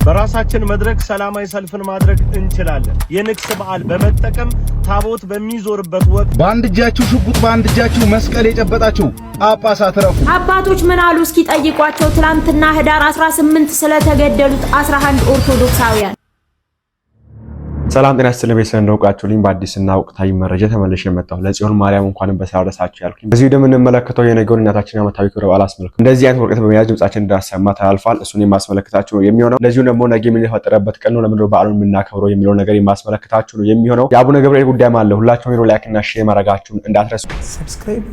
በራሳችን መድረክ ሰላማዊ ሰልፍን ማድረግ እንችላለን። የንግስ በዓል በመጠቀም ታቦት በሚዞርበት ወቅት በአንድ እጃችሁ ሽጉጥ በአንድ እጃችሁ መስቀል የጨበጣችሁ ጳጳሳት ረፉ። አባቶች ምን አሉ እስኪ ጠይቋቸው። ትላንትና ህዳር 18 ስለተገደሉት 11 ኦርቶዶክሳውያን። ሰላም ጤና ይስጥልኝ። ቤተሰብ እንደውቃችሁልኝ በአዲስና ወቅታዊ መረጃ ተመልሼ መጣሁ። ለጽዮን ማርያም እንኳን በሰላም ደረሳችሁ ያልኩኝ። በዚህ ቪዲዮ የምንመለከተው የነገውን እናታችን ዓመታዊ ክብረ በዓል አስመልክቶ እንደዚህ አይነት ወረቀት በመያዝ ድምጻችን እንዳሰማ ተላልፏል። እሱን የማስመለከታችሁ ነው የሚሆነው። ለዚሁ ደግሞ ነገ ምን የተፈጠረበት ቀን ነው፣ ለምን በዓሉን የምናከብረው የሚለው ነገር የማስመለከታችሁ ነው የሚሆነው። የአቡነ ገብርኤል ጉዳይም አለ። ሁላችሁም ቪዲዮ ላይክ እና ሼር ማድረጋችሁን እንዳትረሱ። ሰብስክራይብ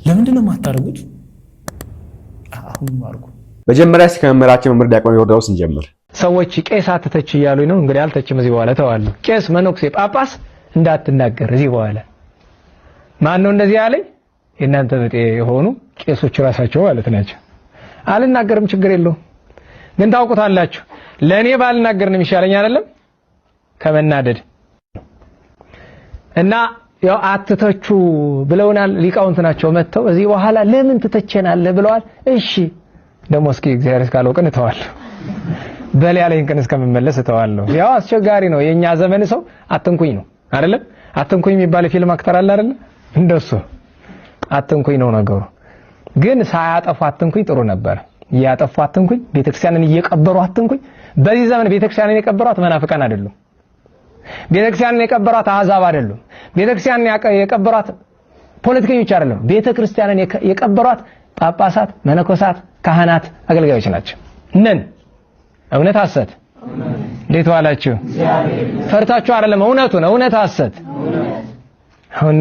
ለምንድን ነው የማታደርጉት? አሁን ማርኩ። መጀመሪያ እስከ መምህራችን መምህር ዲያቆን ዮርዳኖስ እንጀምር። ሰዎች ቄስ አትተች እያሉኝ ነው። እንግዲህ አልተችም። እዚህ በኋላ ተዋለሁ። ቄስ፣ መነኩሴ፣ ጳጳስ እንዳትናገር እዚህ በኋላ። ማን ነው እንደዚህ ያለኝ? የእናንተ ብጤ የሆኑ ቄሶች ራሳቸው ማለት ናቸው። አልናገርም፣ ችግር የለውም። ግን ታውቁታላችሁ፣ ለኔ ባልናገር ነው የሚሻለኝ አይደለም ከመናደድ እና ያው አትተቹ ብለውናል ሊቃውንት ናቸው መተው እዚህ በኋላ ለምን ትተቸናለህ ብለዋል። እሺ ደግሞ እስኪ እግዚአብሔር እስካለው ቀን እተዋለሁ በል ያለኝ ቀን እስከምመለስ እተዋለሁ። ያው አስቸጋሪ ነው የኛ ዘመን ሰው አትንኩኝ ነው አይደለም? አትንኩኝ የሚባል ፊልም አክተር አለ አይደለም? እንደሱ አትንኩኝ ነው ነገሩ። ግን ሳያጠፉ አትንኩኝ ጥሩ ነበር። ያጠፉ አትንኩኝ፣ ቤተክርስቲያንን እየቀበሩ አትንኩኝ። በዚህ ዘመን ቤተክርስቲያንን የቀበሯት መናፍቃን አይደሉም። ቤተክርስቲያንን የቀበሯት አሕዛብ አይደሉም። ቤተክርስቲያንን የቀበሯት ፖለቲከኞች አይደሉም። ቤተክርስቲያንን የቀበሯት ጳጳሳት፣ መነኮሳት፣ ካህናት፣ አገልጋዮች ናቸው። ነን እውነት ሐሰት እንዴት ዋላችሁ? ፈርታችሁ አይደለም፣ እውነቱ ነው። እውነት ሐሰት አሁን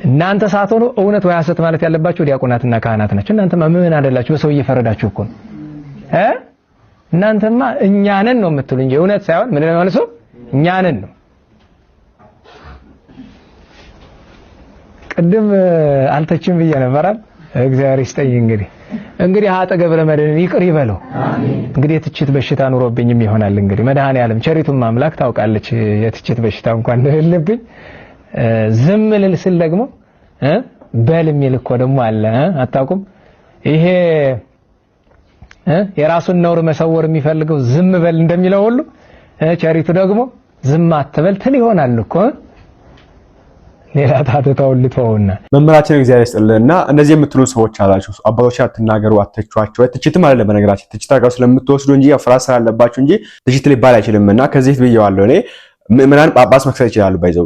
እናንተ ሳትሆኑ እውነት ወይ ሐሰት ማለት ያለባችሁ ዲያቆናትና ካህናት ናቸው። እናንተማ ምን አይደላችሁ፣ በሰው እየፈረዳችሁ እኮ ነው። እናንተማ እኛ ነን ነው የምትሉ እንጂ እውነት ሳይሆን ምን ነው ማለት ነው? እኛ ነን ነው። ቅድም አልተችም ብዬ ነበር። እግዚአብሔር ይስጠኝ። እንግዲህ አጠገብ ለመድን ይቅር ይበለው። እንግዲህ የትችት በሽታ ኑሮብኝም ይሆናል። እንግዲህ መድኃኔዓለም ቸሪቱም አምላክ ታውቃለች የትችት በሽታ እንኳን እንደሌለብኝ። ዝም ልል ስል ደግሞ በል የሚል እኮ ደግሞ አለ። አታውቁም? ይሄ የራሱን ነውር መሰወር የሚፈልገው ዝም በል እንደሚለው ሁሉ ቸሪቱ ደግሞ ዝም አትበል ትል ይሆናል እኮ። ሌላ ታተታው ልተውና መምህራችን እግዚአብሔር ይስጥልና እንደዚህ የምትሉ ሰዎች አላችሁ። አባቶች አትናገሩ፣ አትተቿቸው። ትችትም አይደለም በነገራችን ትችት አድርጋው ስለምትወስዱ እንጂ ፍርሃት ስላለባችሁ እንጂ ትችት ሊባል አይችልምና ከዚህ ብዬዋለሁ። እኔ ምዕመናን ጳጳስ መክሰስ ይችላሉ። ባይዘው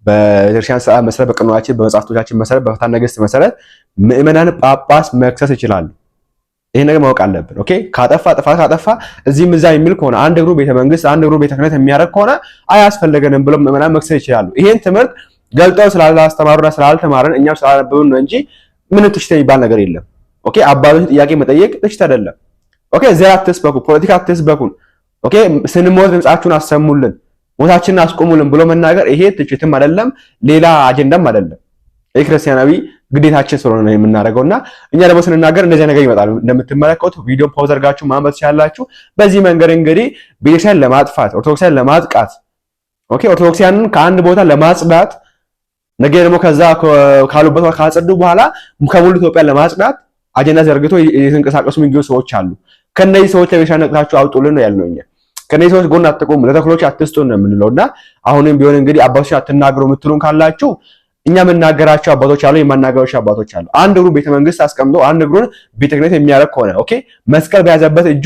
በቤተክርስቲያን ሰዓት መሰረት፣ በቀኖናችን፣ በመጻሕፍቶቻችን መሰረት፣ በፍትሐ ነገሥት መሰረት ምዕመናን ጳጳስ መክሰስ ይችላሉ። ይሄ ነገር ማወቅ አለብን። ኦኬ ካጠፋ ጥፋት ካጠፋ እዚህም እዛ የሚል ከሆነ አንድ እግሩ ቤተ መንግስት አንድ እግሩ ቤተ ክህነት የሚያደርግ ከሆነ አያስፈልገንም ብሎ ምዕመናን መክሰስ ይችላሉ። ይሄን ትምህርት ገልጠው ስላላስተማሩና ስላልተማረን እኛም ስላነበብን ነው እንጂ ምን ትችት የሚባል ነገር የለም። ኦኬ አባቶች ጥያቄ መጠየቅ ትችት አይደለም። ኦኬ ዘር አትስበኩ፣ ፖለቲካ አትስበኩን። ኦኬ ስንሞት ድምጻችሁን አሰሙልን፣ ሞታችንን አስቆሙልን ብሎ መናገር ይሄ ትችትም አይደለም፣ ሌላ አጀንዳም አይደለም። የክርስቲያናዊ ግዴታችን ስለሆነ ነው የምናደርገውና እኛ ደግሞ ስንናገር እንደዚህ ነገር ይመጣል። እንደምትመለከቱት ቪዲዮ ፓውዝ አድርጋችሁ ማንበብ ሲያላችሁ በዚህ መንገድ እንግዲህ ቤተክርስቲያን ለማጥፋት ኦርቶዶክሳን ለማጥቃት ኦኬ ኦርቶዶክሳንን ከአንድ ቦታ ለማጽዳት ነገ ደግሞ ከዛ ካሉበት ካጸዱ በኋላ ከሙሉ ኢትዮጵያ ለማጽዳት አጀንዳ ዘርግቶ የተንቀሳቀሱ የሚገኙ ሰዎች አሉ። ከነዚህ ሰዎች ለቤተክርስቲያን ነቅታችሁ አውጡልን ነው ያልነው። እኛ ከነዚህ ሰዎች ጎን አትቆሙ፣ ለተክሎች አትስጡ ነው የምንለውና አሁንም ቢሆን እንግዲህ አባቶች አትናገሩ የምትሉን ካላችሁ እኛ የምናገራቸው አባቶች አሉ፣ የማናገራቸው አባቶች አሉ። አንድ እግሩን ቤተ መንግስት አስቀምጦ አንድ እግሩን ቤተ ክህነት የሚያደርግ ከሆነ ኦኬ መስቀል በያዘበት እጁ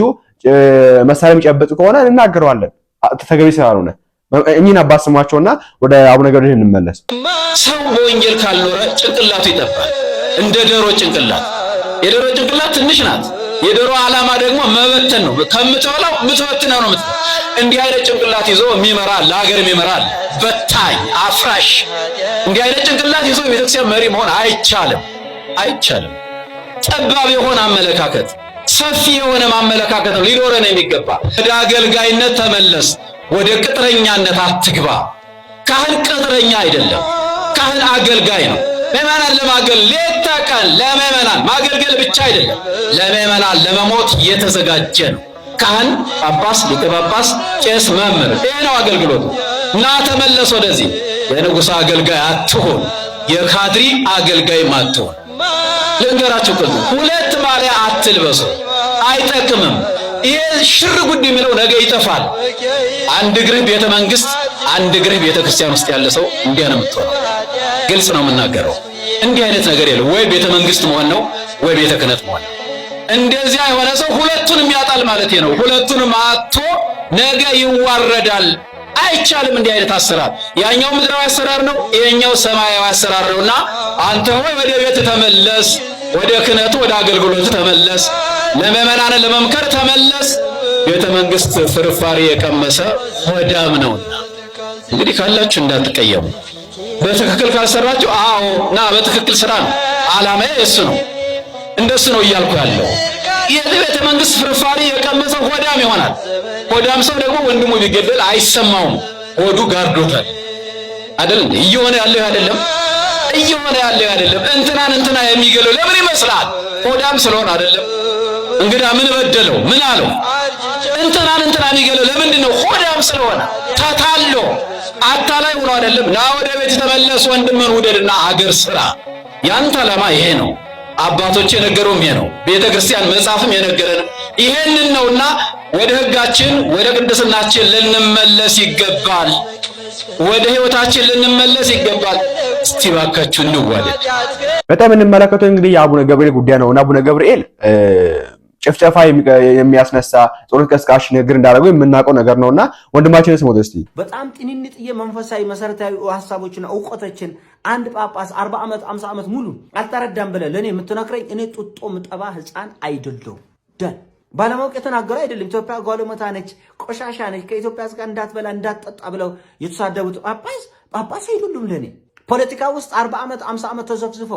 መሳሪያ የሚጨብጥ ከሆነ እናገረዋለን። ተገቢ ስላልሆነ እኚህን አባት ስሟቸውና ወደ አቡነ ገብርኤል እንመለስ። ሰው በወንጌል ካልኖረ ጭንቅላቱ ይጠፋል። እንደ ዶሮ ጭንቅላት። የዶሮ ጭንቅላት ትንሽ ናት። የዶሮ ዓላማ ደግሞ መበተን ነው። ከምትበላው ምትበትነው ነው። እንዲህ አይነት ጭንቅላት ይዞ የሚመራ ለሀገር የሚመራ በታኝ አፍራሽ እንዲህ አይነት ጭንቅላት ይዞ ቤተክርስቲያን መሪ መሆን አይቻልም። ጠባብ የሆነ አመለካከት፣ ሰፊ የሆነ ማመለካከት ነው ሊኖረን የሚገባ። ወደ አገልጋይነት ተመለስ። ወደ ቅጥረኛነት አትግባ። ካህን ቅጥረኛ አይደለም። ካህን አገልጋይ ነው። ምዕመናን ለማገልገል ሌት ተቀን ለምዕመናን ማገልገል ብቻ አይደለም፣ ለምዕመናን ለመሞት የተዘጋጀ ነው። ካህን፣ ጳጳስ፣ ሊቀ ጳጳስ፣ ቄስ፣ መምህር ይሄ ነው አገልግሎቱ። እና ተመለስ ወደዚህ። የንጉሥ አገልጋይ አትሆን፣ የካድሪ አገልጋይ አትሆን። ልንገራችሁ ሁለት ማሊያ አትልበሱ፣ አይጠቅምም። ይሄ ሽር ጉድ የሚለው ነገ ይጠፋል። አንድ እግርህ ቤተ መንግስት፣ አንድ እግርህ ቤተ ክርስቲያን ውስጥ ያለ ሰው እንዲያ ነው የምትሆነው። ግልጽ ነው የምናገረው። እንዲህ አይነት ነገር የለም። ወይ ቤተ መንግስት መሆን ነው ወይ ቤተ ክህነት መሆን ነው። እንደዚያ የሆነ ሰው ሁለቱንም ያጣል ማለት ነው። ሁለቱንም አጥቶ ነገ ይዋረዳል። አይቻልም እንዲህ አይነት አሰራር። ያኛው ምድራዊ አሰራር ነው፣ ይሄኛው ሰማያዊ አሰራር ነውና አንተ ሆይ ወደ ቤት ተመለስ፣ ወደ ክህነቱ ወደ አገልግሎቱ ተመለስ፣ ለምእመናን ለመምከር ተመለስ። ቤተ መንግስት ፍርፋሪ የቀመሰ ሆዳም ነውና እንግዲህ ካላችሁ እንዳትቀየሙ። በትክክል ካልሰራችሁ አዎ ና በትክክል ስራ ነው። ዓላማዬ እሱ ነው። እንደሱ ነው እያልኩ ያለው። የቤተ መንግስት ፍርፋሪ የቀመሰ ሆዳም ይሆናል። ሆዳም ሰው ደግሞ ወንድሙ ቢገደል አይሰማውም፣ ሆዱ ጋርዶታል። አይደል? እየሆነ ያለው አይደለም፣ እየሆነ ያለው አይደለም። እንትና የሚገለው ለምን ይመስላል? ሆዳም ስለሆነ አይደለም። እንግዳ ምን በደለው? ምን አለው? እንትና የሚገለው ለምንድን ነው? ሆዳም ስለሆነ ተታሎ አታላይ ሆኖ አይደለም። ና ወደ ቤት ተመለስ፣ ወንድምን ውደድና አገር ስራ። ያንተ ዓላማ ይሄ ነው። አባቶች የነገሩም ይሄ ነው። ቤተ ክርስቲያን መጽሐፍም የነገረን ይሄንን ነውና ወደ ሕጋችን ወደ ቅድስናችን ልንመለስ ይገባል። ወደ ሕይወታችን ልንመለስ ይገባል። እስቲ ባካችሁ እንዋደድ። በጣም እንመለከተው እንግዲህ የአቡነ ገብርኤል ጉዳይ ነውና አቡነ ገብርኤል ጭፍጨፋ የሚያስነሳ ጦርነት ቀስቃሽ ንግግር እንዳደረገው የምናውቀው ነገር ነውና ወንድማችን ስሞት እስቲ በጣም ጥንንጥዬ መንፈሳዊ መሰረታዊ ሐሳቦችና ዕውቀቶችን አንድ ጳጳስ 40 ዓመት 50 ዓመት ሙሉ አልተረዳም ብለ ለኔ የምትነክረኝ እኔ ጡጦ ምጠባ ህፃን አይደለም። ደን ባለማወቅ የተናገረ አይደለም። ኢትዮጵያ ጓለሞታ ነች፣ ቆሻሻ ነች፣ ከኢትዮጵያ ጋር እንዳትበላ እንዳትጠጣ ብለው የተሳደቡት ጳጳስ አይደሉም ለኔ። ፖለቲካ ውስጥ 40 ዓመት 50 ዓመት ተዘፍዝፎ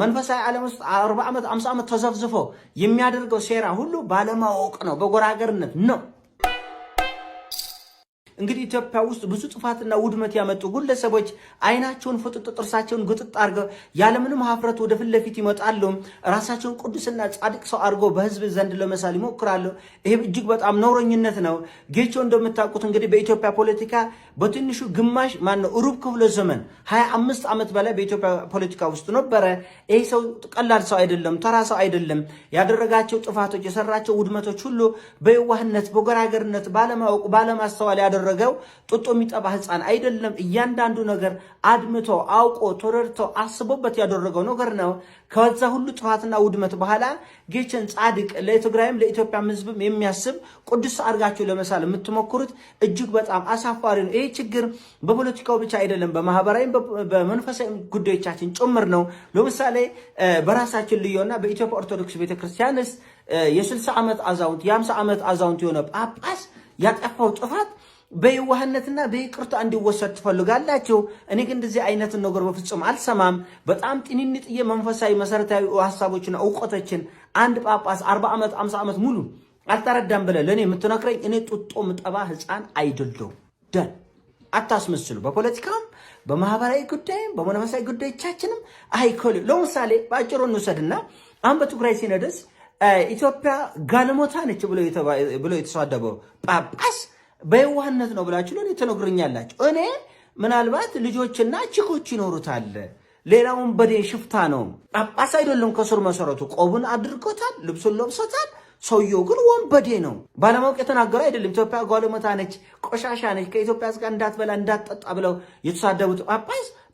መንፈሳዊ ዓለም ውስጥ 40 ዓመት 50 ዓመት ተዘፍዝፎ የሚያደርገው ሴራ ሁሉ ባለማወቅ ነው፣ በጎራገርነት ነው። እንግዲህ ኢትዮጵያ ውስጥ ብዙ ጥፋትና ውድመት ያመጡ ግለሰቦች አይናቸውን ፍጥጥ ጥርሳቸውን ግጥጥ አድርገው ያለምንም ሀፍረት ወደ ፊት ለፊት ይመጣሉ። ራሳቸውን ቅዱስና ጻድቅ ሰው አድርገው በህዝብ ዘንድ ለመሳል ይሞክራሉ። ይሄ እጅግ በጣም ነውረኝነት ነው። ጌቾ እንደምታውቁት እንግዲህ በኢትዮጵያ ፖለቲካ በትንሹ ግማሽ ሩብ ክፍለ ዘመን 25 ዓመት በላይ በኢትዮጵያ ፖለቲካ ውስጥ ነበረ። ይሄ ሰው ቀላል ሰው አይደለም፣ ተራ ሰው አይደለም። ያደረጋቸው ጥፋቶች፣ የሰራቸው ውድመቶች ሁሉ በየዋህነት በጎራገርነት ባለማወቅ ባለማስተዋል ያደረገው ጡጦ የሚጠባ ህፃን አይደለም። እያንዳንዱ ነገር አድምቶ አውቆ ተረድቶ አስቦበት ያደረገው ነገር ነው። ከዛ ሁሉ ጥፋትና ውድመት በኋላ ጌቸን ጻድቅ ለትግራይም ለኢትዮጵያም ህዝብም የሚያስብ ቅዱስ አድርጋችሁ ለመሳል የምትሞክሩት እጅግ በጣም አሳፋሪ ነው። ይሄ ችግር በፖለቲካው ብቻ አይደለም፣ በማህበራዊም በመንፈሳዊ ጉዳዮቻችን ጭምር ነው። ለምሳሌ በራሳችን ልዩና በኢትዮጵያ ኦርቶዶክስ ቤተክርስቲያንስ የ60 ዓመት አዛውንት የ50 ዓመት አዛውንት የሆነ ጳጳስ ያጠፋው ጥፋት በየዋህነትና በይቅርታ እንዲወሰድ ትፈልጋላችሁ። እኔ ግን እንደዚህ አይነት ነገር በፍጹም አልሰማም። በጣም ጥንንጥዬ መንፈሳዊ መሰረታዊ ሐሳቦችና ዕውቀቶችን አንድ ጳጳስ 40 ዓመት 50 ዓመት ሙሉ አልተረዳም ብለ ለኔ የምትነክረኝ እኔ ጡጦ ምጠባ ህፃን አይደለም። ደን አታስመስሉ። በፖለቲካም በማህበራዊ ጉዳይም በመንፈሳዊ ጉዳዮቻችንም አይኮል። ለምሳሌ ባጭሩ እንውሰድና አሁን በትግራይ ሲነደስ ኢትዮጵያ ጋለሞታ ነች ብሎ የተሳደበው ጳጳስ በየዋህነት ነው ብላችሁ ለኔ ተነግሩኛላችሁ። እኔ ምናልባት ልጆችና ችኮች ይኖሩታል፣ ሌላውን በዴ ሽፍታ ነው። ጳጳስ አይደለም ከስር መሰረቱ። ቆቡን አድርጎታል፣ ልብሱን ለብሶታል። ሰውየው ግን ወንበዴ ነው። ባለማወቅ የተናገረ አይደለም። ኢትዮጵያ ጓለሞታ ነች፣ ቆሻሻ ነች፣ ከኢትዮጵያ ጋር እንዳትበላ እንዳትጠጣ ብለው የተሳደቡት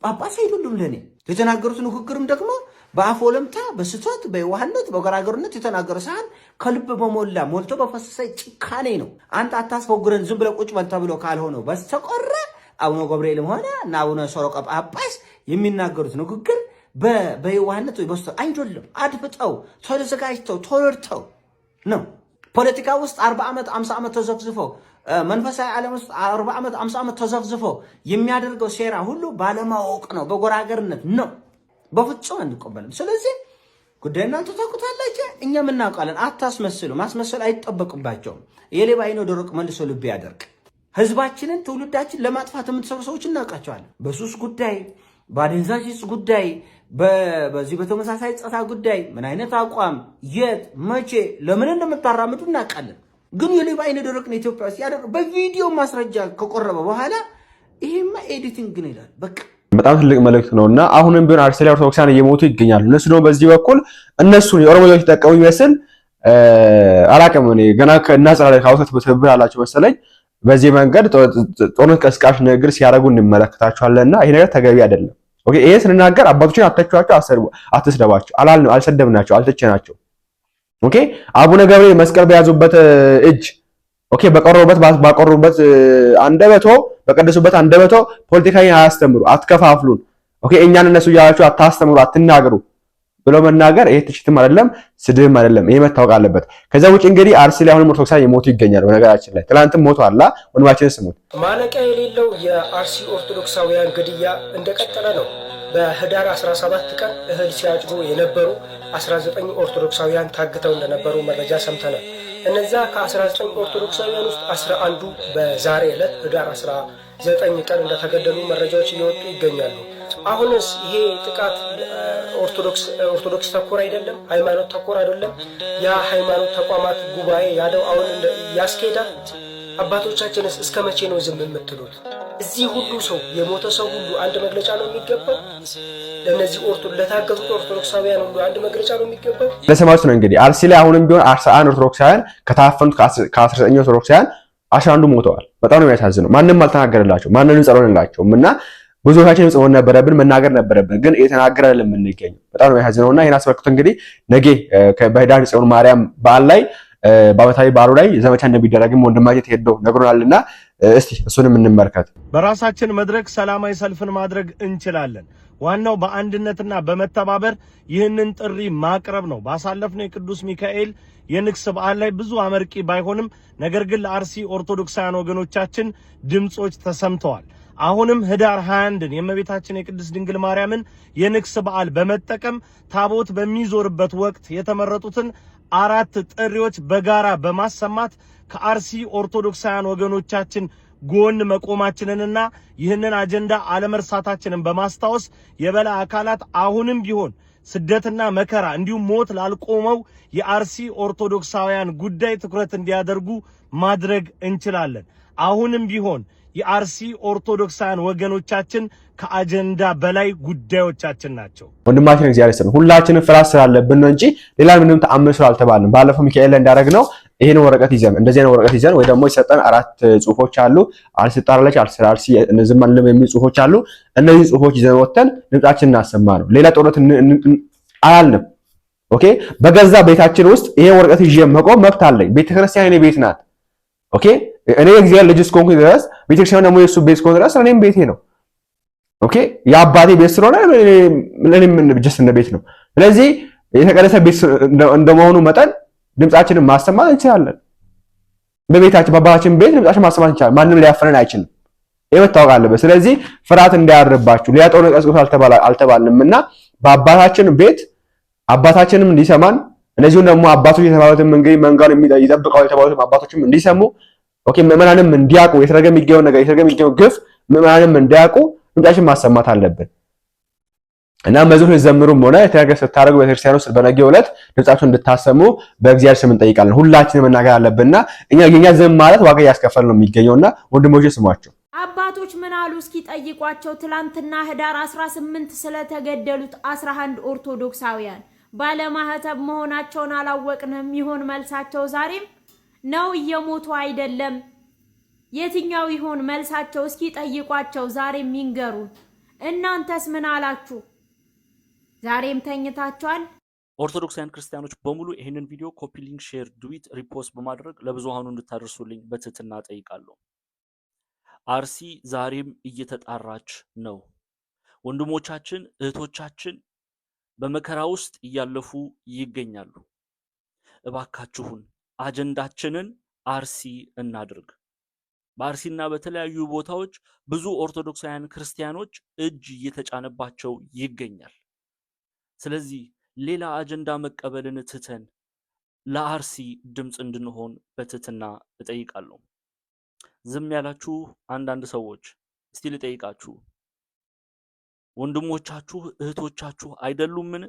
ጳጳስ አይደሉም ለኔ። የተናገሩት ንግግርም ደግሞ በአፍ ወለምታ በስቶት በየዋህነት በጎራገርነት የተናገረ ሳይሆን ከልብ በሞላ ሞልቶ በፈሰሰ ጭካኔ ነው። አንተ አታስፎግረን ዝም ብለ ቁጭ በል ተብሎ ካልሆነ በስተቀረ አቡነ ገብርኤልም ሆነ እና አቡነ ሰሮቀ ጳጳስ የሚናገሩት ንግግር በየዋህነት ወይ በስቶ አይደለም። አድፍጠው ተዘጋጅተው ተወርተው ነው። ፖለቲካ ውስጥ 40 ዓመት 50 ዓመት ተዘፍዝፎ መንፈሳዊ ዓለም ውስጥ 40 ዓመት 50 ዓመት ተዘፍዝፎ የሚያደርገው ሴራ ሁሉ ባለማወቅ ነው፣ በጎራገርነት ነው። በፍጹም አንቀበልም። ስለዚህ ጉዳይ እናንተ ታውቁታላችሁ፣ እኛም እናውቃለን። አታስመስሉ። ማስመሰል አይጠበቅባቸውም። የሌባ አይነ ደረቅ መልሶ ልብ ያደርቅ። ህዝባችንን ትውልዳችን ለማጥፋት የምትሰሩ ሰዎች እናውቃቸዋለን። በሱስ ጉዳይ፣ በአደንዛዥ ዕፅ ጉዳይ፣ በዚህ በተመሳሳይ ጾታ ጉዳይ ምን አይነት አቋም የት መቼ ለምን እንደምታራምዱ እናውቃለን። ግን የሌባ አይነ ደረቅ ነው ኢትዮጵያ ውስጥ ያደረገ በቪዲዮ ማስረጃ ከቆረበ በኋላ ይሄማ ኤዲቲንግ ነው ይላል። በቃ በጣም ትልቅ መልእክት ነውና አሁንም ቢሆን አርሰናል ኦርቶዶክሳን እየሞቱ ይገኛሉ። እነሱ ደግሞ በዚህ በኩል እነሱን የኦሮሞ ልጆች ተጠቀሙ ይመስል አላቅም እኔ ገና ከናጽራ ላይ ካውሰት በትብብር አላችሁ መሰለኝ በዚህ መንገድ ጦርነት ቀስቃሽ ንግግር ሲያደርጉ እንመለከታቸዋለንና ይሄ ነገር ተገቢ አይደለም። ኦኬ ይሄ ስንናገር አባቶችን አትተቿቸው፣ አትስደባቸው፣ አልሰደብናቸው፣ አልተቸናቸው። ኦኬ አቡነ ገብርኤል መስቀል በያዙበት እጅ ኦኬ ባቀሩበት አንደበቶ በቀደሱበት አንደበቶ ፖለቲካዊ አያስተምሩ፣ አትከፋፍሉን። ኦኬ እኛን እነሱ ያላችሁ አታስተምሩ፣ አትናገሩ ብሎ መናገር ይሄ ትችትም አይደለም ስድብም አይደለም። ይሄ መታወቅ አለበት። ከዛ ውጭ እንግዲህ አርሲ ላይ አሁንም ኦርቶዶክሳውያን የሞቱ ይገኛሉ። በነገራችን ላይ ትላንትም ሞቱ አላ ወንድማችን ስሙት። ማለቂያ የሌለው የአርሲ ኦርቶዶክሳውያን ግድያ እንደቀጠለ ነው። በህዳር 17 ቀን እህል ሲያጭዱ የነበሩ 19 ኦርቶዶክሳውያን ታግተው እንደነበሩ መረጃ ሰምተናል። እነዛ ከ19 ኦርቶዶክሳውያን ውስጥ 11ዱ በዛሬ ዕለት ህዳር 19 ቀን እንደተገደሉ መረጃዎች እየወጡ ይገኛሉ። አሁንስ ይሄ ጥቃት ኦርቶዶክስ ተኮር አይደለም፣ ሃይማኖት ተኮር አይደለም። ያ ሃይማኖት ተቋማት ጉባኤ ያለው አሁን ያስኬዳል። አባቶቻችንስ እስከ መቼ ነው ዝም የምትሉት? እዚህ ሁሉ ሰው የሞተ ሰው ሁሉ አንድ መግለጫ ነው የሚገባው? ለነዚህ ለታገቱት ኦርቶዶክሳውያን ሁሉ አንድ መግለጫ ነው የሚገባው? ለሰማችሁ ነው እንግዲህ አርሲ ላይ አሁንም ቢሆን 11 ኦርቶዶክሳውያን ከታፈኑት ከ19 ኦርቶዶክሳውያን 11 ሞተዋል። በጣም ነው የሚያሳዝነው። ማንንም አልተናገረላቸው፣ ማንንም ጸሎንላቸውም እና ብዙዎቻችን ጽፎን ነበረብን መናገር ነበረብን፣ ግን እየተናገረ አይደለም የምንገኘው። በጣም ነው የሚያሳዝነውና ይሄን አስመልክቶ እንግዲህ ነገ በህዳር ጽዮን ማርያም በዓል ላይ በዓመታዊ በዓሉ ላይ ዘመቻ እንደሚደረግም ወንድማችን ተሄዶ ነግሮናልና እስቲ እሱንም እንመልከት። በራሳችን መድረክ ሰላማዊ ሰልፍን ማድረግ እንችላለን። ዋናው በአንድነትና በመተባበር ይህንን ጥሪ ማቅረብ ነው። ባሳለፍነው የቅዱስ ሚካኤል የንግስ በዓል ላይ ብዙ አመርቂ ባይሆንም ነገር ግን ለአርሲ ኦርቶዶክሳውያን ወገኖቻችን ድምጾች ተሰምተዋል። አሁንም ህዳር 21ን የእመቤታችን የቅድስት ድንግል ማርያምን የንግስ በዓል በመጠቀም ታቦት በሚዞርበት ወቅት የተመረጡትን 4 ጥሪዎች በጋራ በማሰማት ከአርሲ ኦርቶዶክሳውያን ወገኖቻችን ጎን መቆማችንንና ይህንን አጀንዳ አለመርሳታችንን በማስታወስ የበላይ አካላት አሁንም ቢሆን ስደትና መከራ እንዲሁም ሞት ላልቆመው የአርሲ ኦርቶዶክሳውያን ጉዳይ ትኩረት እንዲያደርጉ ማድረግ እንችላለን። አሁንም ቢሆን የአርሲ ኦርቶዶክሳውያን ወገኖቻችን ከአጀንዳ በላይ ጉዳዮቻችን ናቸው። ወንድማችን እግዚአብሔር ይስጥልን። ሁላችንም ፍርሃት ስላለብን ነው እንጂ ሌላ ምንም ተአምር ስላልተባልን። ባለፈው ሚካኤል ላይ እንዳደረግነው ይሄን ወረቀት ይዘን እንደዚህ ነው ወረቀት ይዘን ወይ ደግሞ የሰጠን 4 ጽሁፎች አሉ። አርሲ ጣራለች አርሲ እነዚህ ማንለም የሚል ጽሁፎች አሉ። እነዚህ ጽሁፎች ይዘን ወጥተን ድምጻችንን እናሰማ ነው። ሌላ ጦርነት አላልንም። ኦኬ በገዛ ቤታችን ውስጥ ይሄ ወረቀት ይዤ መቆም መብት አለኝ። ቤተክርስቲያን የኔ ቤት ናት። ኦኬ እኔ እግዚአብሔር ልጅ እስከሆንኩ ድረስ ቤተክርስቲያን ደግሞ የሱ ቤት እስከሆነ ድረስ እኔም ቤቴ ነው። ኦኬ የአባቴ ቤት ስለሆነ ለኔም ጀስት እንደ ቤት ነው። ስለዚህ የተቀደሰ ቤት እንደመሆኑ መጠን ድምጻችንን ማሰማት እንችላለን። በቤታችን በአባታችን ቤት ድምጻችንን ማሰማት እንችላለን። ማንም ሊያፈነን አይችልም። ይሄ መታወቅ አለበት። ስለዚህ ፍርሃት እንዳያርባችሁ ሊያጠው ነቀስቆስ አልተባልንምና በአባታችን ቤት አባታችንም እንዲሰማን እነዚሁም ደግሞ አባቶች የተባሉትን እንግዲህ መንጋውን ይጠብቀው የተባሉትን አባቶችም እንዲሰሙ ኦኬ ምዕመናንም እንዲያውቁ የተደረገ የሚገኘው ነገር የተደረገ የሚገኘው ግፍ ምዕመናንም እንዲያውቁ ድምጻችን ማሰማት አለብን እና መዝሙር ዘምሩም ሆነ የተደረገ ስታደርጉ በቤተክርስቲያን ውስጥ በነገው ዕለት ድምጻችሁን እንድታሰሙ በእግዚአብሔር ስም እንጠይቃለን። ሁላችንም መናገር አለብንና የኛ ዝም ማለት ዋጋ ያስከፈል ነው የሚገኘውና ወንድሞቼ ስሟቸው። አባቶች ምን አሉ እስኪ ጠይቋቸው። ትላንትና ህዳር 18 ስለተገደሉት 11 ኦርቶዶክሳውያን ባለማህተብ መሆናቸውን አላወቅንም ይሆን መልሳቸው? ዛሬም ነው እየሞቱ አይደለም? የትኛው ይሆን መልሳቸው? እስኪ ጠይቋቸው፣ ዛሬም ይንገሩ። እናንተስ ምን አላችሁ? ዛሬም ተኝታችኋል? ኦርቶዶክሳውያን ክርስቲያኖች በሙሉ ይህንን ቪዲዮ ኮፒ ሊንክ፣ ሼር፣ ዱዊት፣ ሪፖስት በማድረግ ለብዙሃኑ እንድታደርሱልኝ በትህትና ጠይቃለሁ። አርሲ ዛሬም እየተጣራች ነው። ወንድሞቻችን እህቶቻችን በመከራ ውስጥ እያለፉ ይገኛሉ። እባካችሁን አጀንዳችንን አርሲ እናድርግ። በአርሲና በተለያዩ ቦታዎች ብዙ ኦርቶዶክሳውያን ክርስቲያኖች እጅ እየተጫነባቸው ይገኛል። ስለዚህ ሌላ አጀንዳ መቀበልን ትተን ለአርሲ ድምፅ እንድንሆን በትህትና እጠይቃለሁ። ዝም ያላችሁ አንዳንድ ሰዎች እስቲ ልጠይቃችሁ፣ ወንድሞቻችሁ እህቶቻችሁ አይደሉምን?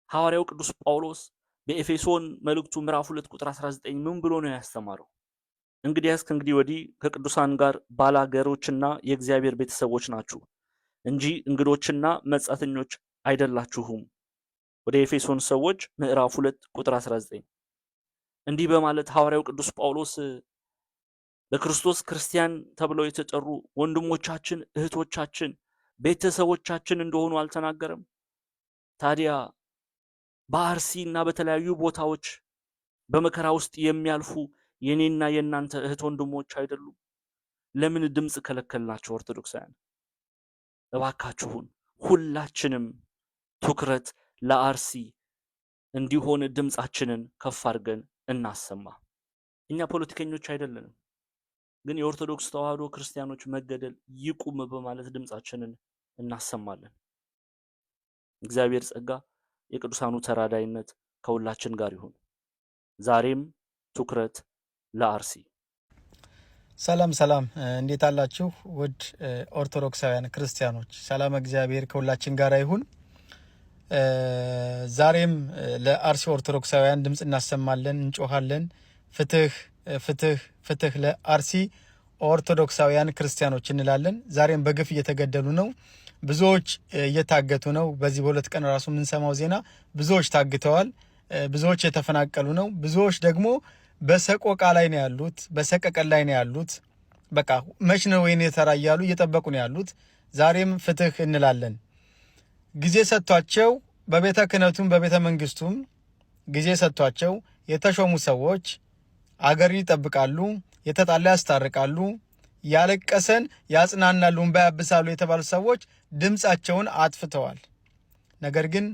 ሐዋርያው ቅዱስ ጳውሎስ በኤፌሶን መልእክቱ ምዕራፍ 2 ቁጥር 19 ምን ብሎ ነው ያስተማረው? እንግዲያስ ከእንግዲህ ወዲህ ከቅዱሳን ጋር ባላገሮችና የእግዚአብሔር ቤተሰቦች ናችሁ እንጂ እንግዶችና መጻተኞች አይደላችሁም። ወደ ኤፌሶን ሰዎች ምዕራፍ 2 ቁጥር 19 እንዲህ በማለት ሐዋርያው ቅዱስ ጳውሎስ በክርስቶስ ክርስቲያን ተብለው የተጠሩ ወንድሞቻችን እህቶቻችን ቤተሰቦቻችን እንደሆኑ አልተናገረም? ታዲያ በአርሲና በተለያዩ ቦታዎች በመከራ ውስጥ የሚያልፉ የኔና የናንተ እህት ወንድሞች አይደሉም? ለምን ድምጽ ከለከልናቸው? ኦርቶዶክሳውያን እባካችሁን ሁላችንም ትኩረት ለአርሲ እንዲሆን ድምጻችንን ከፍ አድርገን እናሰማ። እኛ ፖለቲከኞች አይደለንም፣ ግን የኦርቶዶክስ ተዋህዶ ክርስቲያኖች መገደል ይቁም በማለት ድምጻችንን እናሰማለን። እግዚአብሔር ጸጋ የቅዱሳኑ ተራዳይነት ከሁላችን ጋር ይሁን። ዛሬም ትኩረት ለአርሲ። ሰላም ሰላም፣ እንዴት አላችሁ ውድ ኦርቶዶክሳውያን ክርስቲያኖች? ሰላም እግዚአብሔር ከሁላችን ጋር ይሁን። ዛሬም ለአርሲ ኦርቶዶክሳውያን ድምጽ እናሰማለን፣ እንጮሃለን። ፍትህ ፍትህ ፍትህ ለአርሲ ኦርቶዶክሳውያን ክርስቲያኖች እንላለን። ዛሬም በግፍ እየተገደሉ ነው፣ ብዙዎች እየታገቱ ነው። በዚህ በሁለት ቀን ራሱ የምንሰማው ዜና ብዙዎች ታግተዋል፣ ብዙዎች የተፈናቀሉ ነው፣ ብዙዎች ደግሞ በሰቆቃ ላይ ነው ያሉት፣ በሰቀቀን ላይ ነው ያሉት። በቃ መች ነው ወይኔ ተራ እያሉ እየጠበቁ ነው ያሉት። ዛሬም ፍትህ እንላለን። ጊዜ ሰጥቷቸው በቤተ ክህነቱም በቤተ መንግስቱም ጊዜ ሰጥቷቸው የተሾሙ ሰዎች አገርን ይጠብቃሉ፣ የተጣላ ያስታርቃሉ፣ ያለቀሰን ያጽናናሉ፣ እንባ ያብሳሉ የተባሉ ሰዎች ድምጻቸውን አጥፍተዋል። ነገር ግን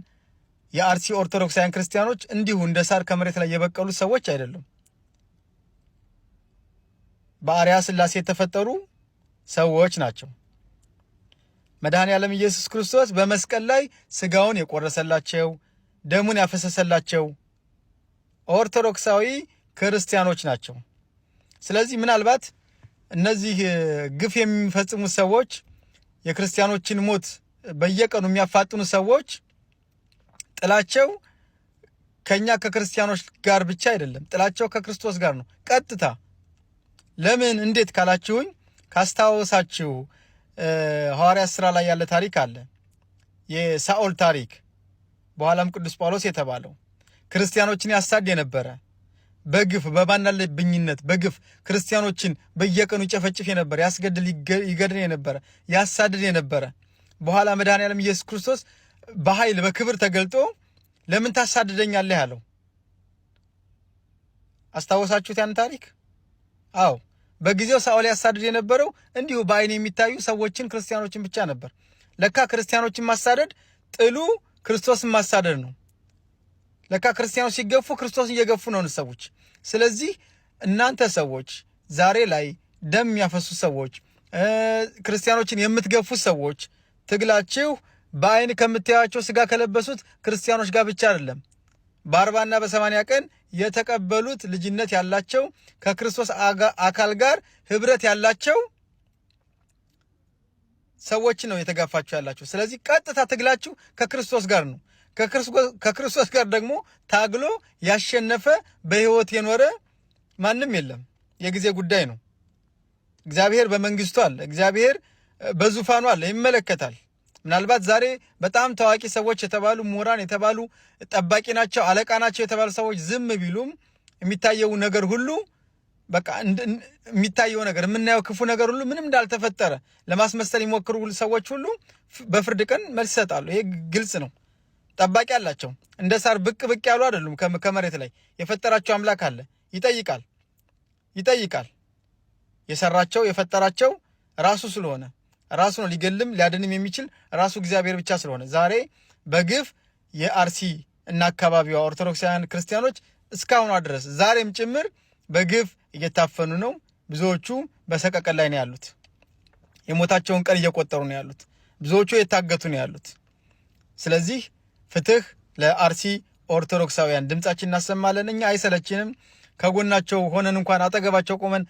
የአርሲ ኦርቶዶክሳውያን ክርስቲያኖች እንዲሁ እንደ ሳር ከመሬት ላይ የበቀሉ ሰዎች አይደሉም። በአርያ ሥላሴ የተፈጠሩ ሰዎች ናቸው። መድኃኔ ዓለም ኢየሱስ ክርስቶስ በመስቀል ላይ ስጋውን የቆረሰላቸው ደሙን ያፈሰሰላቸው ኦርቶዶክሳዊ ክርስቲያኖች ናቸው። ስለዚህ ምናልባት እነዚህ ግፍ የሚፈጽሙ ሰዎች፣ የክርስቲያኖችን ሞት በየቀኑ የሚያፋጥኑ ሰዎች ጥላቸው ከኛ ከክርስቲያኖች ጋር ብቻ አይደለም፣ ጥላቸው ከክርስቶስ ጋር ነው ቀጥታ። ለምን እንዴት ካላችሁኝ፣ ካስታወሳችሁ ሐዋርያት ሥራ ላይ ያለ ታሪክ አለ። የሳኦል ታሪክ፣ በኋላም ቅዱስ ጳውሎስ የተባለው ክርስቲያኖችን ያሳድ የነበረ በግፍ በማናለብኝነት በግፍ ክርስቲያኖችን በየቀኑ ይጨፈጭፍ የነበረ፣ ያስገድል ይገድል የነበረ፣ ያሳድድ የነበረ፣ በኋላ መድኃኔዓለም ኢየሱስ ክርስቶስ በኃይል በክብር ተገልጦ ለምን ታሳድደኛለህ ያለው። አስታወሳችሁት ያን ታሪክ? አዎ፣ በጊዜው ሳኦል ያሳድድ የነበረው እንዲሁ በአይን የሚታዩ ሰዎችን ክርስቲያኖችን ብቻ ነበር። ለካ ክርስቲያኖችን ማሳደድ ጥሉ ክርስቶስን ማሳደድ ነው። ለካ ክርስቲያኖች ሲገፉ ክርስቶስን እየገፉ ነው ሰዎች። ስለዚህ እናንተ ሰዎች ዛሬ ላይ ደም የሚያፈሱ ሰዎች፣ ክርስቲያኖችን የምትገፉ ሰዎች ትግላችሁ በአይን ከምታያቸው ስጋ ከለበሱት ክርስቲያኖች ጋር ብቻ አይደለም። በ40 እና በ80 ቀን የተቀበሉት ልጅነት ያላቸው ከክርስቶስ አካል ጋር ህብረት ያላቸው ሰዎች ነው የተጋፋችሁ ያላችሁ። ስለዚህ ቀጥታ ትግላችሁ ከክርስቶስ ጋር ነው። ከክርስቶስ ጋር ደግሞ ታግሎ ያሸነፈ በህይወት የኖረ ማንም የለም። የጊዜ ጉዳይ ነው። እግዚአብሔር በመንግስቱ አለ። እግዚአብሔር በዙፋኑ አለ፣ ይመለከታል። ምናልባት ዛሬ በጣም ታዋቂ ሰዎች የተባሉ ምሁራን የተባሉ ጠባቂ ናቸው፣ አለቃ ናቸው የተባሉ ሰዎች ዝም ቢሉም የሚታየው ነገር ሁሉ በቃ የሚታየው ነገር የምናየው ክፉ ነገር ሁሉ ምንም እንዳልተፈጠረ ለማስመሰል የሚሞክሩ ሰዎች ሁሉ በፍርድ ቀን መልስ ይሰጣሉ። ይሄ ግልጽ ነው። ጠባቂ አላቸው። እንደ ሳር ብቅ ብቅ ያሉ አይደሉም። ከመሬት ላይ የፈጠራቸው አምላክ አለ። ይጠይቃል። የሰራቸው የፈጠራቸው ራሱ ስለሆነ ራሱ ነው ሊገልም ሊያድንም የሚችል ራሱ እግዚአብሔር ብቻ ስለሆነ ዛሬ በግፍ የአርሲ እና አካባቢዋ ኦርቶዶክሳውያን ክርስቲያኖች እስካሁኗ ድረስ ዛሬም ጭምር በግፍ እየታፈኑ ነው። ብዙዎቹ በሰቀቀን ላይ ነው ያሉት። የሞታቸውን ቀን እየቆጠሩ ነው ያሉት። ብዙዎቹ የታገቱ ነው ያሉት። ስለዚህ ፍትህ ለአርሲ ኦርቶዶክሳውያን ድምጻችን እናሰማለን። እኛ አይሰለችንም። ከጎናቸው ሆነን እንኳን አጠገባቸው ቆመን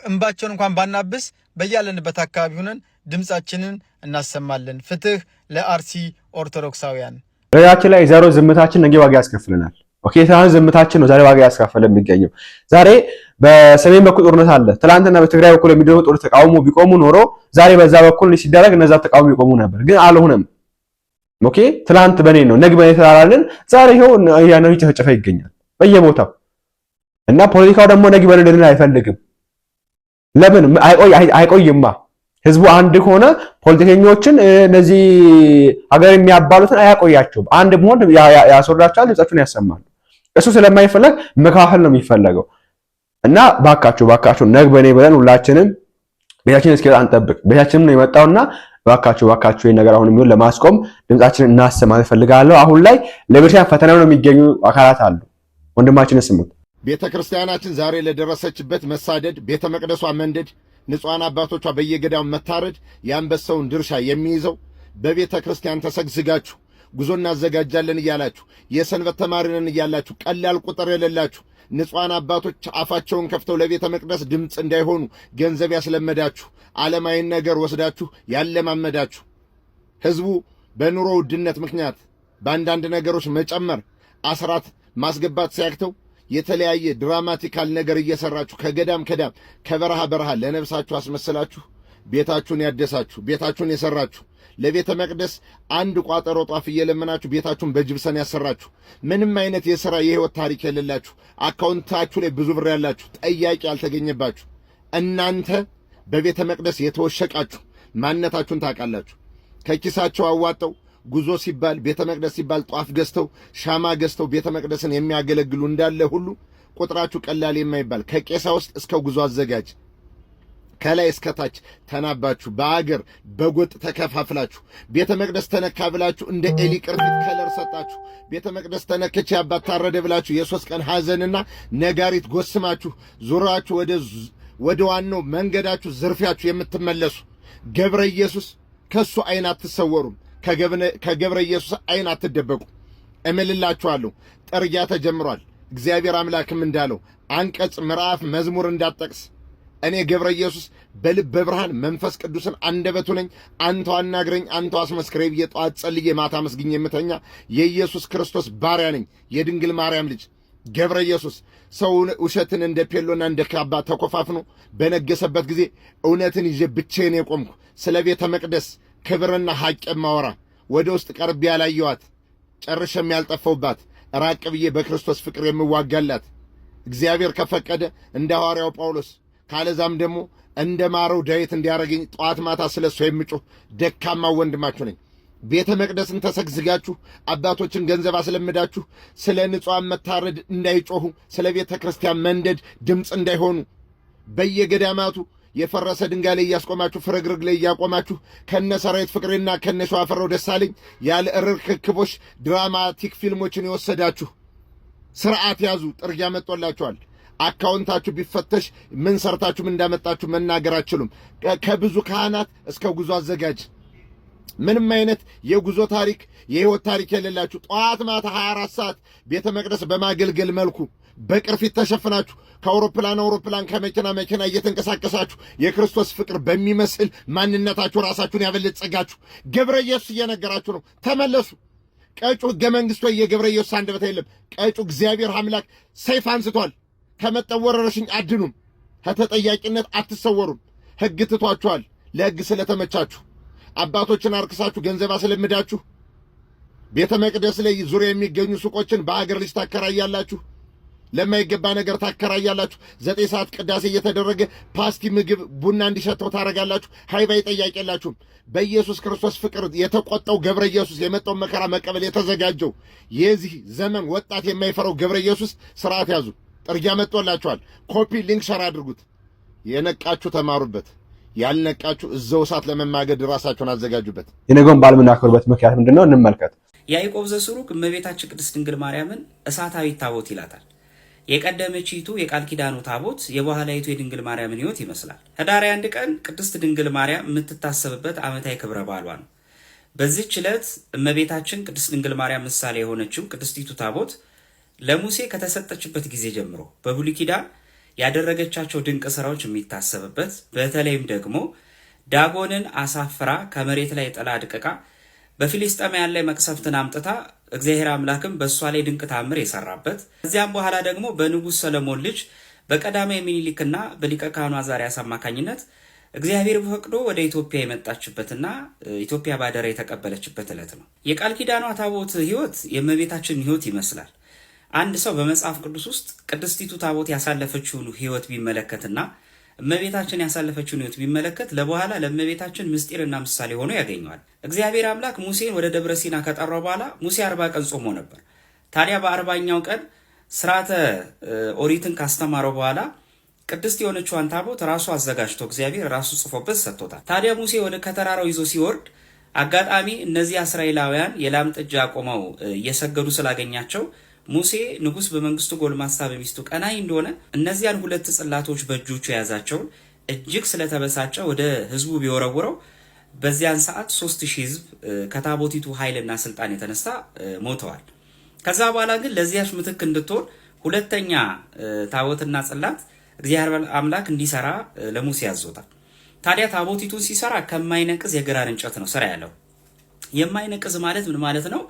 እንባቸውን እንኳን ባናብስ በያለንበት አካባቢ ሆነን ድምጻችንን እናሰማለን። ፍትህ ለአርሲ ኦርቶዶክሳውያን። በነገራችን ላይ ዛሬ ዝምታችን ነገ ዋጋ ያስከፍለናል። ኦኬ፣ ታዲያ ዝምታችን ነው ዛሬ ዋጋ ያስከፍለ የሚገኘው። ዛሬ በሰሜን በኩል ጦርነት አለ። ትላንትና በትግራይ በኩል የሚደረገው ጦር ተቃውሞ ቢቆሙ ኖሮ ዛሬ በዛ በኩል ሲደረግ እነዛ ተቃውሞ ይቆሙ ነበር። ግን አልሆነም። ኦኬ ትላንት በኔ ነው ነገ በኔ ተላላልን ዛሬ ይሄው ያነው ይጨፈጨፈ ይገኛል በየቦታው እና ፖለቲካው ደግሞ ነገ በኔ እንደልን አይፈልግም ለምን አይቆይማ ህዝቡ አንድ ሆነ ፖለቲከኞችን እነዚህ ሀገር የሚያባሉትን አያቆያቸውም አንድ መሆን ያስወራቻል ድምጻቸውን ያሰማሉ እሱ ስለማይፈልግ መካፈል ነው የሚፈልገው እና ባካችሁ ነገ በኔ ብለን ሁላችንም ቤታችን እስኪ አንጠብቅ ቤታችንም ነው የመጣውና ባካችሁ ይሄን ነገር አሁን የሚሆን ለማስቆም ድምጻችንን እናሰማ ፈልጋለሁ አሁን ላይ ለቤተክርስቲያን ፈተናው ነው የሚገኙ አካላት አሉ ወንድማችን ስሙት ቤተክርስቲያናችን ዛሬ ለደረሰችበት መሳደድ ቤተ መቅደሷ መንደድ ንጹሃን አባቶቿ በየገዳሙ መታረድ ያንበሰውን ድርሻ የሚይዘው በቤተ ክርስቲያን ተሰግዝጋችሁ ጉዞ እናዘጋጃለን እያላችሁ የሰንበት ተማሪነን እያላችሁ ቀላል ቁጥር የሌላችሁ ንጹሃን አባቶች አፋቸውን ከፍተው ለቤተ መቅደስ ድምጽ እንዳይሆኑ ገንዘብ ያስለመዳችሁ ዓለማዊን ነገር ወስዳችሁ ያለማመዳችሁ ህዝቡ በኑሮ ውድነት ምክንያት በአንዳንድ ነገሮች መጨመር አስራት ማስገባት ሲያክተው የተለያየ ድራማቲካል ነገር እየሰራችሁ ከገዳም ከበረሃ ለነፍሳችሁ አስመስላችሁ ቤታችሁን ያደሳችሁ ቤታችሁን የሰራችሁ ለቤተ መቅደስ አንድ ቋጠሮ ጧፍ እየለመናችሁ ቤታችሁን በጅብሰን ያሰራችሁ ምንም አይነት የሥራ የህይወት ታሪክ የሌላችሁ አካውንታችሁ ላይ ብዙ ብር ያላችሁ ጠያቂ ያልተገኘባችሁ እናንተ በቤተ መቅደስ የተወሸቃችሁ ማንነታችሁን ታውቃላችሁ ከኪሳቸው አዋጣው ጉዞ ሲባል ቤተ መቅደስ ሲባል ጧፍ ገዝተው ሻማ ገዝተው ቤተ መቅደስን የሚያገለግሉ እንዳለ ሁሉ ቁጥራችሁ ቀላል የማይባል ከቄሳ ውስጥ እስከ ጉዞ አዘጋጅ ከላይ እስከ ታች ተናባችሁ በአገር በጎጥ ተከፋፍላችሁ ቤተ መቅደስ ተነካ ብላችሁ እንደ ኤሊ ቅርፊት ከለር ሰጣችሁ ቤተ መቅደስ ተነከች አባት ታረደ ብላችሁ የሶስት ቀን ሐዘንና ነጋሪት ጎስማችሁ ዙራችሁ ወደ ዋናው መንገዳችሁ ዝርፊያችሁ የምትመለሱ ገብረ ኢየሱስ ከሱ አይን አትሰወሩም ከገብረ ኢየሱስ አይን አትደበቁ እምልላችኋለሁ ጠርጊያ ተጀምሯል እግዚአብሔር አምላክም እንዳለው አንቀጽ ምዕራፍ መዝሙር እንዳጠቅስ እኔ ገብረ ኢየሱስ በልብ በብርሃን መንፈስ ቅዱስን አንደበቱ ነኝ አንተው አናግረኝ አንተው አስመስክረኝ ብዬ ጠዋት ጸልዬ ማታ መስግኜ የምተኛ የኢየሱስ ክርስቶስ ባሪያ ነኝ የድንግል ማርያም ልጅ ገብረ ኢየሱስ ሰው ውሸትን እንደ ፔሎና እንደ ካባ ተኮፋፍኖ በነገሰበት ጊዜ እውነትን ይዤ ብቻዬን የቆምኩ ስለ ቤተ መቅደስ ክብርና ሐቅ ማወራ ወደ ውስጥ ቀርብ ያላየዋት ጨርሼም ያልጠፋውባት ራቅ ብዬ በክርስቶስ ፍቅር የምዋጋላት እግዚአብሔር ከፈቀደ እንደ ሐዋርያው ጳውሎስ ካለዛም ደግሞ እንደ ማረው ዳዊት እንዲያረጋኝ ጧት ማታ ስለሱ የምጮህ ደካማ ወንድማችሁ ነኝ ቤተ መቅደስን ተሰግዝጋችሁ አባቶችን ገንዘብ አስለምዳችሁ ስለ ንጹሃን መታረድ እንዳይጮሁ ስለ ቤተ ክርስቲያን መንደድ ድምጽ እንዳይሆኑ በየገዳማቱ የፈረሰ ድንጋይ ላይ ያስቆማችሁ ፍርግርግ ላይ ያቆማችሁ ከነሰራዊት ፍቅሬና ከነሸዋፈረው ደሳለኝ ያለ ርክክቦሽ ድራማቲክ ፊልሞችን የወሰዳችሁ ስርዓት ያዙ ጥርጊያ መጥቶላችኋል አካውንታችሁ ቢፈተሽ ምን ሰርታችሁ ምን እንዳመጣችሁ መናገር አትችሉም ከብዙ ካህናት እስከ ጉዞ አዘጋጅ ምንም አይነት የጉዞ ታሪክ የህይወት ታሪክ የሌላችሁ ጧት ማታ 24 ሰዓት ቤተ መቅደስ በማገልገል መልኩ በቅርፊት ተሸፍናችሁ ከአውሮፕላን ከመኪና እየተንቀሳቀሳችሁ የክርስቶስ ፍቅር በሚመስል ማንነታችሁ ራሳችሁን ያበለጸጋችሁ ገብረ ኢየሱስ እየነገራችሁ ነው ተመለሱ ቀጩ ሕገ መንግሥቱ የገብረ ኢየሱስ አንደበት የለም ቀጩ እግዚአብሔር አምላክ ሰይፍ አንስቷል ከመጣው ወረርሽኝ አድኑም ከተጠያቂነት አትሰወሩም ሕግ ትቷችኋል ለሕግ ስለተመቻችሁ አባቶችን አርክሳችሁ ገንዘብ አስለምዳችሁ ቤተ መቅደስ ላይ ዙሪያ የሚገኙ ሱቆችን በአገር ልጅ ታከራያላችሁ ለማይገባ ነገር ታከራያላችሁ 9 ሰዓት ቅዳሴ እየተደረገ ፓስቲ ምግብ ቡና እንዲሸተው ታረጋላችሁ ሃይባይ ጠያቂላችሁም በኢየሱስ ክርስቶስ ፍቅር የተቆጣው ገብረ ኢየሱስ የመጣው መከራ መቀበል የተዘጋጀው የዚህ ዘመን ወጣት የማይፈራው ገብረ ኢየሱስ ስርዓት ያዙ ጥርጊያ መጥቶላችኋል ኮፒ ሊንክ ሸር አድርጉት የነቃችሁ ተማሩበት ያልነቃችሁ እዛው ሰዓት ለመማገድ ራሳችሁን አዘጋጁበት የነገውን በዓል የምናከብርበት ምክንያት ምንድነው እንመልከት ያዕቆብ ዘስሩግ እመቤታችን ቅድስት ድንግል ማርያምን እሳታዊት ታቦት ይላታል የቀደመችይቱ የቃል ኪዳኑ ታቦት የበኋላይቱ የድንግል ማርያምን ሕይወት ይመስላል ህዳር 1 ቀን ቅድስት ድንግል ማርያም የምትታሰብበት ዓመታዊ ክብረ በዓሏ ነው በዚህች ዕለት እመቤታችን ቅድስት ድንግል ማርያም ምሳሌ የሆነችው ቅድስቲቱ ታቦት ለሙሴ ከተሰጠችበት ጊዜ ጀምሮ በብሉይ ኪዳን ያደረገቻቸው ድንቅ ስራዎች የሚታሰብበት በተለይም ደግሞ ዳጎንን አሳፍራ ከመሬት ላይ ጥላ አድቅቃ በፊሊስጤማውያን ላይ መቅሰፍትን አምጥታ እግዚአብሔር አምላክም በእሷ ላይ ድንቅ ታምር የሰራበት ከዚያም በኋላ ደግሞ በንጉሥ ሰለሞን ልጅ በቀዳማዊ ምኒልክና በሊቀ ካህኑ አዛርያስ አማካኝነት እግዚአብሔር ፈቅዶ ወደ ኢትዮጵያ የመጣችበትና ኢትዮጵያ ባደራ የተቀበለችበት ዕለት ነው። የቃል ኪዳኗ ታቦት ሕይወት የእመቤታችን ሕይወት ይመስላል። አንድ ሰው በመጽሐፍ ቅዱስ ውስጥ ቅድስቲቱ ታቦት ያሳለፈችውን ሕይወት ቢመለከትና እመቤታችን ያሳለፈችውን ሕይወት ቢመለከት ለበኋላ ለእመቤታችን ምስጢርና ምሳሌ ሆኖ ያገኘዋል። እግዚአብሔር አምላክ ሙሴን ወደ ደብረ ሲና ከጠራው በኋላ ሙሴ 40 ቀን ጾሞ ነበር። ታዲያ በ40ኛው ቀን ስርዓተ ኦሪትን ካስተማረው በኋላ ቅድስት የሆነችዋን ታቦት ራሱ አዘጋጅቶ እግዚአብሔር ራሱ ጽፎበት ሰጥቶታል። ታዲያ ሙሴ ወደ ከተራራው ይዞ ሲወርድ አጋጣሚ እነዚህ እስራኤላውያን የላም ጥጃ ቆመው እየሰገዱ ስላገኛቸው ሙሴ ንጉሥ በመንግስቱ ጎልማሳ በሚስቱ ቀናይ እንደሆነ እነዚያን 2 ጽላቶች በእጆቹ የያዛቸውን እጅግ ስለተበሳጨ ወደ ህዝቡ ቢወረውረው በዚያን ሰዓት 3000 ህዝብ ከታቦቲቱ ኃይልና ስልጣን የተነሳ ሞተዋል። ከዛ በኋላ ግን ለዚያች ምትክ እንድትሆን ሁለተኛ ታቦትና ጽላት እግዚአብሔር አምላክ እንዲሰራ ለሙሴ ያዞታል። ታዲያ ታቦቲቱን ሲሰራ ከማይነቅዝ የግራር እንጨት ነው ስራ ያለው። የማይነቅዝ ማለት ምን ማለት ነው?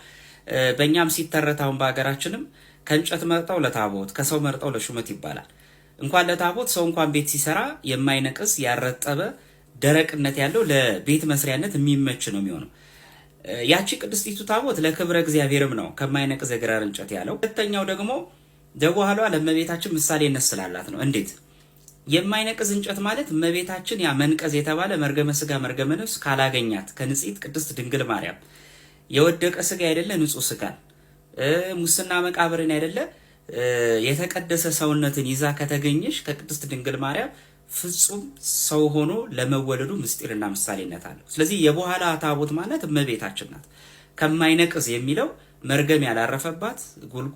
በእኛም ሲተረታውን በሀገራችንም ከእንጨት መርጠው ለታቦት ከሰው መርጠው ለሹመት ይባላል። እንኳን ለታቦት ሰው እንኳን ቤት ሲሰራ የማይነቅዝ ያረጠበ ደረቅነት ያለው ለቤት መስሪያነት የሚመች ነው የሚሆነው። ያቺ ቅድስቲቱ ታቦት ለክብረ እግዚአብሔርም ነው ከማይነቅዝ የግራር እንጨት ያለው። ሁለተኛው ደግሞ ደጓሏ ለእመቤታችን ምሳሌ ስላላት ነው። እንዴት? የማይነቅዝ እንጨት ማለት እመቤታችን ያ መንቀዝ የተባለ መርገመ ስጋ መርገመ ነፍስ ካላገኛት ከንጽሕት ቅድስት ድንግል ማርያም የወደቀ ስጋ አይደለ ንጹህ ስጋን ሙስና መቃብርን አይደለ የተቀደሰ ሰውነትን ይዛ ከተገኘሽ ከቅድስት ድንግል ማርያም ፍጹም ሰው ሆኖ ለመወለዱ ምስጢርና ምሳሌነት አለው። ስለዚህ የበኋላ ታቦት ማለት እመቤታችን ናት። ከማይነቅዝ የሚለው መርገም ያላረፈባት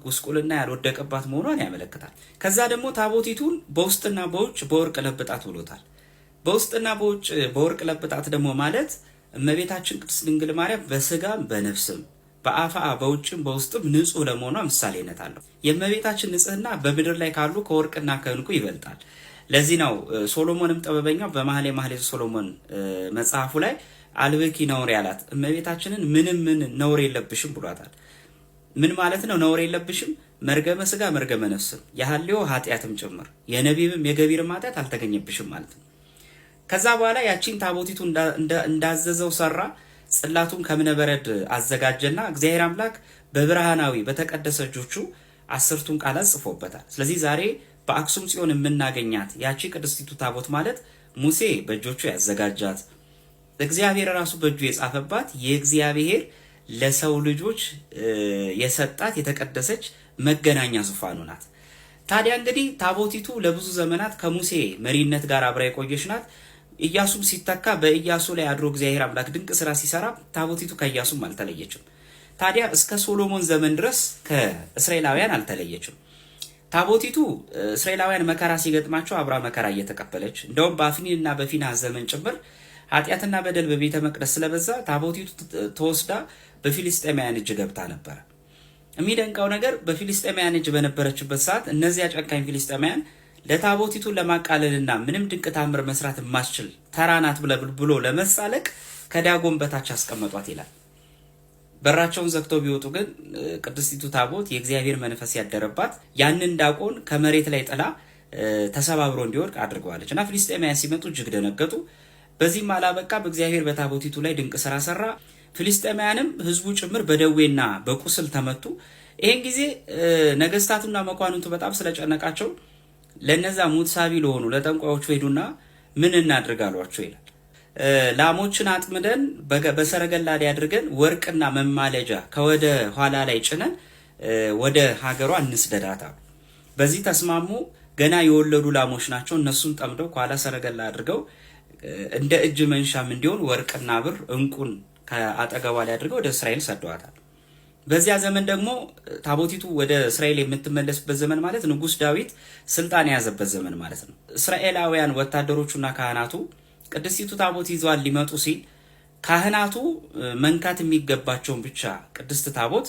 ጉስቁልና ያልወደቀባት መሆኗን ያመለክታል። ከዛ ደግሞ ታቦቲቱን በውስጥና በውጭ በወርቅ ለብጣት ብሎታል። በውስጥና በውጭ በወርቅ ለብጣት ደግሞ ማለት እመቤታችን ቅድስት ድንግል ማርያም በስጋም በነፍስም በአፋ በውጭም በውስጥም ንጹህ ለመሆኗ ምሳሌነት አለው። የእመቤታችን ንጽህና በምድር ላይ ካሉ ከወርቅና ከዕንቁ ይበልጣል። ለዚህ ነው ሶሎሞንም ጥበበኛው በመኃልየ ሶሎሞን መጽሐፉ ላይ አልብኪ ነውር ያላት እመቤታችንን ምን ነውር የለብሽም ብሏታል። ምን ማለት ነው? ነውር የለብሽም መርገመ ስጋ መርገመ ነፍስም የሐልዮ ኃጢአትም ጭምር የነቢብም የገቢርም ኃጢአት አልተገኘብሽም ማለት ነው። ከዛ በኋላ ያቺን ታቦቲቱ እንዳዘዘው ሰራ። ጽላቱን ከእብነበረድ አዘጋጀና እግዚአብሔር አምላክ በብርሃናዊ በተቀደሰ እጆቹ 10ቱን ቃላት ጽፎበታል። ስለዚህ ዛሬ በአክሱም ጽዮን የምናገኛት ያቺ ቅድስቲቱ ታቦት ማለት ሙሴ በእጆቹ ያዘጋጃት እግዚአብሔር ራሱ በእጁ የጻፈባት የእግዚአብሔር ለሰው ልጆች የሰጣት የተቀደሰች መገናኛ ዙፋኑ ናት። ታዲያ እንግዲህ ታቦቲቱ ለብዙ ዘመናት ከሙሴ መሪነት ጋር አብራ የቆየች ናት። ኢያሱም ሲተካ በኢያሱ ላይ አድሮ እግዚአብሔር አምላክ ድንቅ ስራ ሲሰራ ታቦቲቱ ከኢያሱም አልተለየችም። ታዲያ እስከ ሶሎሞን ዘመን ድረስ ከእስራኤላውያን አልተለየችም። ታቦቲቱ እስራኤላውያን መከራ ሲገጥማቸው አብራ መከራ እየተቀበለች እንደውም በአፍኒንና በፊንሐስ ዘመን ጭምር ኃጢአትና በደል በቤተ መቅደስ ስለበዛ ታቦቲቱ ተወስዳ በፊልስጤማውያን እጅ ገብታ ነበር። የሚደንቀው ነገር በፊልስጤማውያን እጅ በነበረችበት ሰዓት እነዚያ ጨካኝ ፊልስጤማውያን ለታቦቲቱ ለማቃለልና ምንም ድንቅ ታምር መስራት የማስችል ተራናት ብሎ ለመሳለቅ ከዳጎን በታች አስቀመጧት ይላል። በራቸውን ዘግተው ቢወጡ ግን ቅድስቲቱ ታቦት የእግዚአብሔር መንፈስ ያደረባት ያንን ዳቆን ከመሬት ላይ ጥላ ተሰባብሮ እንዲወድቅ አድርገዋለች እና ፊልስጤማውያን ሲመጡ እጅግ ደነገጡ። በዚህም አላበቃ፣ በእግዚአብሔር በታቦቲቱ ላይ ድንቅ ስራ ሰራ። ፊልስጤማውያንም ህዝቡ ጭምር በደዌና በቁስል ተመቱ። ይህን ጊዜ ነገስታቱና መኳንንቱ በጣም ስለጨነቃቸው ለነዛ ሙት ሳቢ ለሆኑ ለጠንቋዮቹ ሄዱና ምን እናድርግ አሏቸው ይላል። ላሞችን አጥምደን በሰረገላ ላይ አድርገን ወርቅና መማለጃ ከወደ ኋላ ላይ ጭነን ወደ ሀገሯ እንስደዳት አሉ። በዚህ ተስማሙ። ገና የወለዱ ላሞች ናቸው። እነሱን ጠምደው ከኋላ ሰረገላ አድርገው እንደ እጅ መንሻም እንዲሆን ወርቅና ብር እንቁን ከአጠገቧ ላይ አድርገው ወደ እስራኤል ሰደዋታል። በዚያ ዘመን ደግሞ ታቦቲቱ ወደ እስራኤል የምትመለስበት ዘመን ማለት ንጉሥ ዳዊት ስልጣን የያዘበት ዘመን ማለት ነው። እስራኤላውያን ወታደሮቹና ካህናቱ ቅድስቲቱ ታቦት ይዘዋል ሊመጡ ሲል ካህናቱ መንካት የሚገባቸውን ብቻ ቅድስት ታቦት፣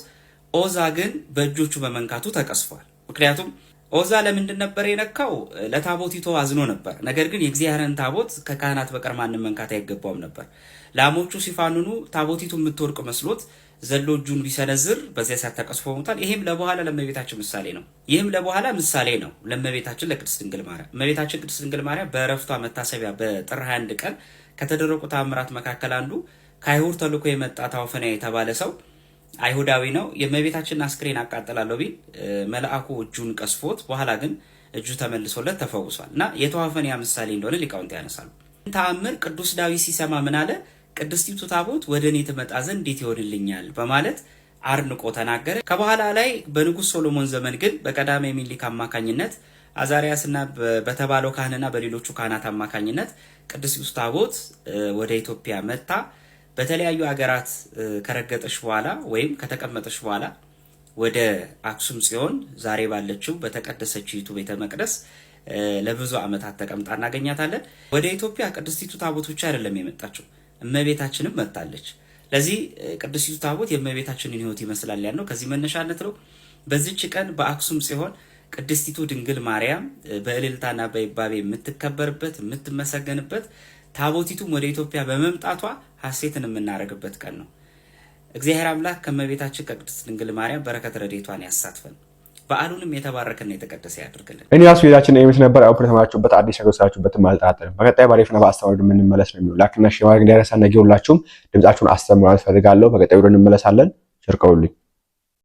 ኦዛ ግን በእጆቹ በመንካቱ ተቀስፏል። ምክንያቱም ኦዛ ለምንድን ነበር የነካው? ለታቦቲቱ አዝኖ ነበር። ነገር ግን የእግዚአብሔርን ታቦት ከካህናት በቀር ማንም መንካት አይገባውም ነበር። ላሞቹ ሲፋንኑ ታቦቲቱ የምትወርቅ መስሎት ዘሎ እጁን ቢሰነዝር በዚያ ሰዓት ተቀስፎ ሞቷል። ይሄም ለበኋላ ለእመቤታችን ምሳሌ ነው። ይህም ለበኋላ ምሳሌ ነው ለእመቤታችን ለቅድስት ድንግል ማርያም። እመቤታችን ቅድስት ድንግል ማርያም በዕረፍቷ መታሰቢያ በጥር 21 ቀን ከተደረጉ ተአምራት መካከል አንዱ ከአይሁድ ተልኮ የመጣ ታወፈንያ የተባለ ሰው አይሁዳዊ ነው። የእመቤታችንን አስክሬን አቃጥላለሁ ቢል መልአኩ እጁን ቀስፎት በኋላ ግን እጁ ተመልሶለት ተፈውሷል እና የተዋፈንያ ምሳሌ እንደሆነ ሊቃውንት ያነሳሉ። ተአምር ቅዱስ ዳዊት ሲሰማ ምን አለ? ቅድስቲቱ ታቦት ወደ እኔ ትመጣ ዘንድ እንዴት ይሆንልኛል በማለት አርንቆ ተናገረ። ከበኋላ ላይ በንጉሥ ሶሎሞን ዘመን ግን በቀዳማዊ ምኒልክ አማካኝነት አዛሪያስና በተባለው ካህንና በሌሎቹ ካህናት አማካኝነት ቅድስቲቱ ታቦት ወደ ኢትዮጵያ መጣ። በተለያዩ ሀገራት ከረገጠች በኋላ ወይም ከተቀመጠች በኋላ ወደ አክሱም ጽዮን ዛሬ ባለችው በተቀደሰችው ቤተ መቅደስ ለብዙ ዓመታት ተቀምጣ እናገኛታለን። ወደ ኢትዮጵያ ቅድስቲቱ ታቦት ብቻ አይደለም የመጣችው፣ እመቤታችንም መጣለች። ለዚህ ቅድስቲቱ ታቦት የእመቤታችንን ሕይወት ይመስላል ያልነው ከዚህ መነሻነት ነው። በዚች ቀን በአክሱም ጽዮን ቅድስቲቱ ድንግል ማርያም በእልልታና በይባቤ የምትከበርበት የምትመሰገንበት፣ ታቦቲቱም ወደ ኢትዮጵያ በመምጣቷ ሐሴትን የምናደርግበት ቀን ነው። እግዚአብሔር አምላክ ከእመቤታችን ከቅድስት ድንግል ማርያም በረከት ረድኤቷን ያሳትፈን። በዓሉንም የተባረከና የተቀደሰ ያድርግልን። እኔ ራሱ ሌላችን ኤምስ ነበር አውፕ ተማራችሁበት አዲስ ነገር ሰራችሁበት ማልጣጣም በቀጣይ ባሪፍና በአስተዋወድ የምንመለስ ነው የሚሆነው። ላክና ሼር ማድረግ እንዳይረሳ። ነገ ሁላችሁም ድምጻችሁን አስተምሩ አልፈልጋለሁ። በቀጣይ ወደ እንመለሳለን። ቸር ቆዩልኝ።